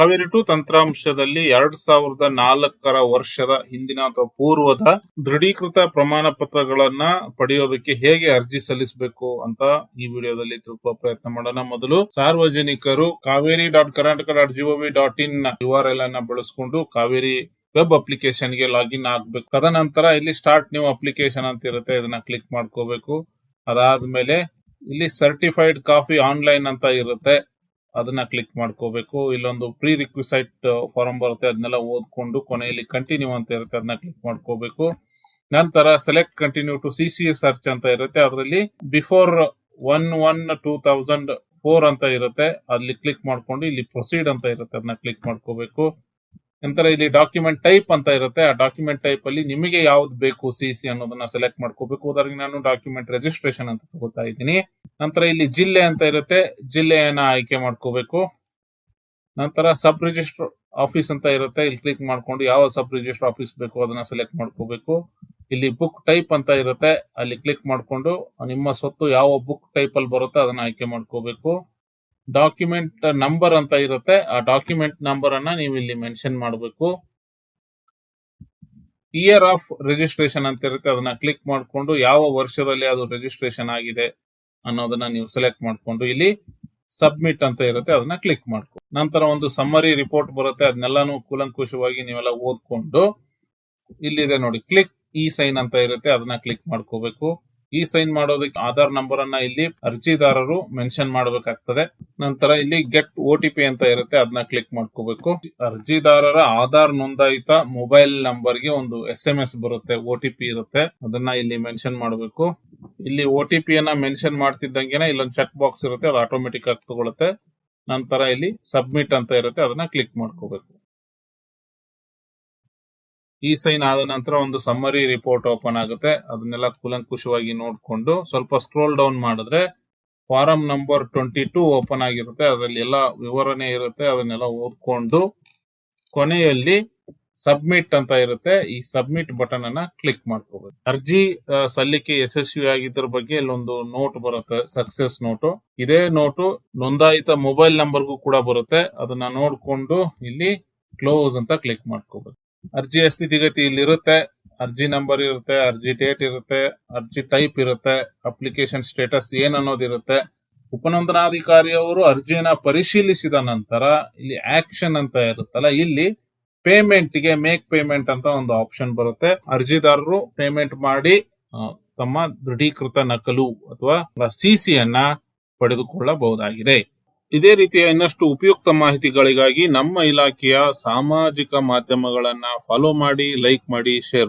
ಕಾವೇರಿ 2 ತಂತ್ರಾಂಶದಲ್ಲಿ 2004 ವರ್ಷದ ಹಿಂದಿನ ಅಥವಾ ಪೂರ್ವದ ದೃಢೀಕೃತ ಪ್ರಮಾಣ ಪತ್ರಗಳನ್ನ ಪಡೆಯೋದಕ್ಕೆ ಹೇಗೆ ಅರ್ಜಿ ಸಲ್ಲಿಸಬೇಕು ಅಂತ ಈ ವಿಡಿಯೋದಲ್ಲಿ ತಿಳ್ಕೊಳ್ಳೋ ಪ್ರಯತ್ನ ಮಾಡೋಣ. ಮೊದಲು ಸಾರ್ವಜನಿಕರು kaveri.karnataka.gov.in URL ಅನ್ನ ಬಳಸಿಕೊಂಡು ಕಾವೇರಿ ವೆಬ್ ಅಪ್ಲಿಕೇಶನ್ ಗೆ ಲಾಗಿನ್ ಆಗ್ಬೇಕು. ತದನಂತರ ಇಲ್ಲಿ ಸ್ಟಾರ್ಟ್ ನ್ಯೂ ಅಪ್ಲಿಕೇಶನ್ ಅಂತ ಇರುತ್ತೆ, ಇದನ್ನ ಕ್ಲಿಕ್ ಮಾಡ್ಕೋಬೇಕು. ಅದಾದ್ಮೇಲೆ ಇಲ್ಲಿ ಸರ್ಟಿಫೈಡ್ ಕಾಪಿ ಆನ್ಲೈನ್ ಅಂತ ಇರುತ್ತೆ, ಅದನ್ನ ಕ್ಲಿಕ್ ಮಾಡ್ಕೋಬೇಕು. ಇಲ್ಲೊಂದು ಪ್ರೀ ರಿಕ್ವಿಸೈಟ್ ಫಾರಂ ಬರುತ್ತೆ, ಅದನ್ನೆಲ್ಲ ಓದ್ಕೊಂಡು ಕೊನೆಯಲ್ಲಿ ಕಂಟಿನ್ಯೂ ಅಂತ ಇರುತ್ತೆ, ಅದನ್ನ ಕ್ಲಿಕ್ ಮಾಡ್ಕೋಬೇಕು. ನಂತರ select continue to CC search ಅಂತ ಇರುತ್ತೆ, ಅದರಲ್ಲಿ ಬಿಫೋರ್ 1/1/2004 ಅಂತ ಇರುತ್ತೆ, ಅಲ್ಲಿ ಕ್ಲಿಕ್ ಮಾಡ್ಕೊಂಡು ಇಲ್ಲಿ ಪ್ರೊಸೀಡ್ ಅಂತ ಇರುತ್ತೆ, ಅದನ್ನ ಕ್ಲಿಕ್ ಮಾಡ್ಕೋಬೇಕು. ನಂತರ ಇಲ್ಲಿ ಡಾಕ್ಯುಮೆಂಟ್ ಟೈಪ್ ಅಂತ ಇರುತ್ತೆ, ಆ ಡಾಕ್ಯುಮೆಂಟ್ ಟೈಪ್ ಅಲ್ಲಿ ನಿಮಗೆ ಯಾವ್ದು ಬೇಕು CC ಅನ್ನೋದನ್ನ ಸೆಲೆಕ್ಟ್ ಮಾಡ್ಕೋಬೇಕು. ಉದಾಹರಣೆಗೆ ನಾನು ಡಾಕ್ಯುಮೆಂಟ್ ರಿಜಿಸ್ಟ್ರೇಷನ್ ಅಂತ ತಗೋತಾ ಇದ್ದೀನಿ. ನಂತರ ಇಲ್ಲಿ ಜಿಲ್ಲೆ ಅಂತ ಇರುತ್ತೆ, ಜಿಲ್ಲೆಯನ್ನ ಆಯ್ಕೆ ಮಾಡ್ಕೋಬೇಕು. ನಂತರ ಸಬ್ ರಿಜಿಸ್ಟರ್ ಆಫೀಸ್ ಅಂತ ಇರುತ್ತೆ, ಇಲ್ಲಿ ಕ್ಲಿಕ್ ಮಾಡ್ಕೊಂಡು ಯಾವ ಸಬ್ ರಿಜಿಸ್ಟರ್ ಆಫೀಸ್ ಬೇಕು ಅದನ್ನ ಸೆಲೆಕ್ಟ್ ಮಾಡ್ಕೋಬೇಕು. ಇಲ್ಲಿ ಬುಕ್ ಟೈಪ್ ಅಂತ ಇರುತ್ತೆ, ಅಲ್ಲಿ ಕ್ಲಿಕ್ ಮಾಡ್ಕೊಂಡು ನಿಮ್ಮ ಸ್ವತ್ತು ಯಾವ ಬುಕ್ ಟೈಪ್ ಅಲ್ಲಿ ಬರುತ್ತೆ ಅದನ್ನ ಆಯ್ಕೆ ಮಾಡ್ಕೋಬೇಕು. ಡಾಕ್ಯುಮೆಂಟ್ ನಂಬರ್ ಅಂತ ಇರುತ್ತೆ, ಆ ಡಾಕ್ಯುಮೆಂಟ್ ನಂಬರ್ ಅನ್ನ ನೀವು ಇಲ್ಲಿ ಮೆನ್ಷನ್ ಮಾಡಬೇಕು. ಇಯರ್ ಆಫ್ ರಿಜಿಸ್ಟ್ರೇಷನ್ ಅಂತ ಇರುತ್ತೆ, ಅದನ್ನ ಕ್ಲಿಕ್ ಮಾಡ್ಕೊಂಡು ಯಾವ ವರ್ಷದಲ್ಲಿ ಅದು ರಿಜಿಸ್ಟ್ರೇಷನ್ ಆಗಿದೆ ಅನ್ನೋದನ್ನ ನೀವು ಸೆಲೆಕ್ಟ್ ಮಾಡ್ಕೊಂಡು ಇಲ್ಲಿ ಸಬ್ಮಿಟ್ ಅಂತ ಇರುತ್ತೆ, ಅದನ್ನ ಕ್ಲಿಕ್ ಮಾಡ್ಕೊ. ನಂತರ ಒಂದು ಸಮ್ಮರಿ ರಿಪೋರ್ಟ್ ಬರುತ್ತೆ, ಅದನ್ನೆಲ್ಲಾನು ಕೂಲಂಕುಷವಾಗಿ ನೀವೆಲ್ಲ ಓದ್ಕೊಂಡು ಇಲ್ಲಿದೆ ನೋಡಿ ಕ್ಲಿಕ್ ಇ ಸೈನ್ ಅಂತ ಇರುತ್ತೆ, ಅದನ್ನ ಕ್ಲಿಕ್ ಮಾಡ್ಕೋಬೇಕು. ಈ ಸೈನ್ ಮಾಡೋದಕ್ಕೆ ಆಧಾರ್ ನಂಬರ್ ಅನ್ನ ಇಲ್ಲಿ ಅರ್ಜಿದಾರರು ಮೆನ್ಷನ್ ಮಾಡಬೇಕಾಗ್ತದೆ. ನಂತರ ಇಲ್ಲಿ ಗೆಟ್ OTP ಅಂತ ಇರುತ್ತೆ, ಅದನ್ನ ಕ್ಲಿಕ್ ಮಾಡ್ಕೋಬೇಕು. ಅರ್ಜಿದಾರರ ಆಧಾರ್ ನೋಂದಾಯಿತ ಮೊಬೈಲ್ ನಂಬರ್ಗೆ ಒಂದು SMS ಬರುತ್ತೆ, OTP ಇರುತ್ತೆ, ಅದನ್ನ ಇಲ್ಲಿ ಮೆನ್ಷನ್ ಮಾಡಬೇಕು. ಇಲ್ಲಿ OTP ಯನ್ನ ಮೆನ್ಷನ್ ಮಾಡ್ತಿದ್ದಂಗೆನೆ ಇಲ್ಲೊಂದು ಚೆಕ್ ಬಾಕ್ಸ್ ಇರುತ್ತೆ, ಅದು ಆಟೋಮೆಟಿಕ್ ಆಗಿ ತಗೊಳುತ್ತೆ. ನಂತರ ಇಲ್ಲಿ ಸಬ್ಮಿಟ್ ಅಂತ ಇರುತ್ತೆ, ಅದನ್ನ ಕ್ಲಿಕ್ ಮಾಡ್ಕೋಬೇಕು. ಈ ಸೈನ್ ಆದ ನಂತರ ಒಂದು ಸಮ್ಮರಿ ರಿಪೋರ್ಟ್ ಓಪನ್ ಆಗುತ್ತೆ, ಅದನ್ನೆಲ್ಲ ಕೂಲಂಕುಷವಾಗಿ ನೋಡ್ಕೊಂಡು ಸ್ವಲ್ಪ ಸ್ಕ್ರೋಲ್ ಡೌನ್ ಮಾಡಿದ್ರೆ ಫಾರಂ ನಂಬರ್ 22 ಓಪನ್ ಆಗಿರುತ್ತೆ, ಅದರಲ್ಲಿ ಎಲ್ಲ ವಿವರಣೆ ಇರುತ್ತೆ, ಅದನ್ನೆಲ್ಲ ಓದ್ಕೊಂಡು ಕೊನೆಯಲ್ಲಿ ಸಬ್ಮಿಟ್ ಅಂತ ಇರುತ್ತೆ, ಈ ಸಬ್ಮಿಟ್ ಬಟನ್ ಅನ್ನ ಕ್ಲಿಕ್ ಮಾಡ್ಕೋಬೇಕು. ಅರ್ಜಿ ಸಲ್ಲಿಕೆ ಯಶಸ್ವಿಯಾಗಿದ್ದರ ಬಗ್ಗೆ ಇಲ್ಲೊಂದು ನೋಟ್ ಬರುತ್ತೆ, ಸಕ್ಸೆಸ್ ನೋಟು. ಇದೇ ನೋಟು ನೋಂದಾಯಿತ ಮೊಬೈಲ್ ನಂಬರ್ಗೂ ಕೂಡ ಬರುತ್ತೆ, ಅದನ್ನ ನೋಡ್ಕೊಂಡು ಇಲ್ಲಿ ಕ್ಲೋಸ್ ಅಂತ ಕ್ಲಿಕ್ ಮಾಡ್ಕೋಬೇಕು. ಅರ್ಜಿಯ ಸ್ಥಿತಿಗತಿ ಇಲ್ಲಿರುತ್ತೆ, ಅರ್ಜಿ ನಂಬರ್ ಇರುತ್ತೆ, ಅರ್ಜಿ ಡೇಟ್ ಇರುತ್ತೆ, ಅರ್ಜಿ ಟೈಪ್ ಇರುತ್ತೆ, ಅಪ್ಲಿಕೇಶನ್ ಸ್ಟೇಟಸ್ ಏನ್ ಅನ್ನೋದಿರುತ್ತೆ. ಉಪನೋಂದಣಾಧಿಕಾರಿಯವರು ಅರ್ಜಿಯನ್ನ ಪರಿಶೀಲಿಸಿದ ನಂತರ ಇಲ್ಲಿ ಆಕ್ಷನ್ ಅಂತ ಇರುತ್ತಲ್ಲ, ಇಲ್ಲಿ ಪೇಮೆಂಟ್ ಗೆ ಮೇಕ್ ಪೇಮೆಂಟ್ ಅಂತ ಒಂದು ಆಪ್ಷನ್ ಬರುತ್ತೆ. ಅರ್ಜಿದಾರರು ಪೇಮೆಂಟ್ ಮಾಡಿ ತಮ್ಮ ದೃಢೀಕೃತ ನಕಲು ಅಥವಾ CC ಯನ್ನ ಪಡೆದುಕೊಳ್ಳಬಹುದಾಗಿದೆ. ಇದೇ ರೀತಿಯ ಇನ್ನಷ್ಟು ಉಪಯುಕ್ತ ಮಾಹಿತಿಗಳಿಗಾಗಿ ನಮ್ಮ ಇಲಾಖೆಯ ಸಾಮಾಜಿಕ ಮಾಧ್ಯಮಗಳನ್ನ ಫಾಲೋ ಮಾಡಿ, ಲೈಕ್ ಮಾಡಿ, ಶೇರ್ ಮಾಡಿ.